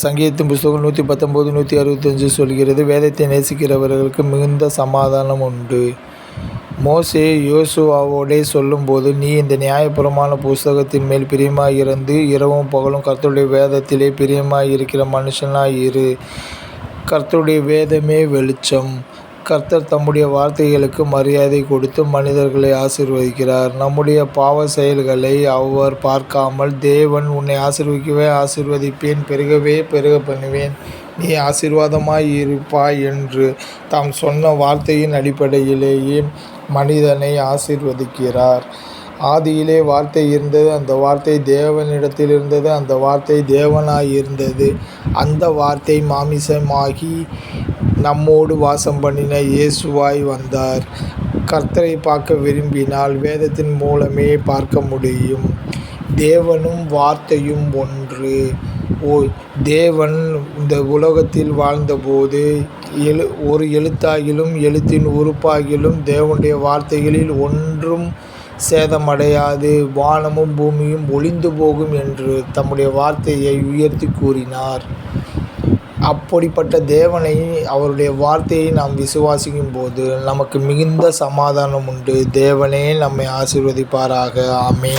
சங்கீதத்தின் புஸ்தகம் 119 165 சொல்கிறது, வேதத்தை நேசிக்கிறவர்களுக்கு மிகுந்த சமாதானம் உண்டு. மோசே யோசுவாவோடே சொல்லும்போது, நீ இந்த நியாயப்பிரமாண புஸ்தகத்தின் மேல் பிரியமாயிருந்து இரவும் பகலும் கர்த்தருடைய வேதத்திலே பிரியமாயிருக்கிற மனுஷனாயிரு. கர்த்தருடைய வேதமே வெளிச்சம். கர்த்தர் தம்முடைய வார்த்தைகளுக்கு மரியாதை கொடுத்து மனிதர்களை ஆசீர்வதிக்கிறார். நம்முடைய பாவ செயல்களை அவர் பார்க்காமல், தேவன் உன்னை ஆசீர்வதிக்கவே ஆசீர்வதிப்பேன், பெருகவே பெருக பண்ணுவேன், நீ ஆசீர்வாதமாய் இருப்பாய் என்று தாம் சொன்ன வார்த்தையின் அடிப்படையிலேயே மனிதனை ஆசீர்வதிக்கிறார். ஆதியிலே வார்த்தை இருந்தது, அந்த வார்த்தை தேவனிடத்தில் இருந்தது, அந்த வார்த்தை தேவனாய் இருந்தது. அந்த வார்த்தை மாமிசமாகி நம்மோடு வாசம் பண்ணின இயேசுவாய் வந்தார். கர்த்தரை பார்க்க விரும்பினால் வேதத்தின் மூலமே பார்க்க முடியும். தேவனும் வார்த்தையும் ஒன்று. தேவன் இந்த உலகத்தில் வாழ்ந்தபோது ஒரு எழுத்தாகிலும் எழுத்தின் உறுப்பாகிலும் தேவனுடைய வார்த்தைகளில் ஒன்றும் சேதமடையாது, வானமும் பூமியும் ஒழிந்து போகும் என்று தம்முடைய வார்த்தையை உயர்த்தி கூறினார். அப்படிப்பட்ட தேவனை, அவருடைய வார்த்தையை நாம் விசுவாசிக்கும் போது நமக்கு மிகுந்த சமாதானம் உண்டு. தேவனே நம்மை ஆசீர்வதிப்பாராக. ஆமென்.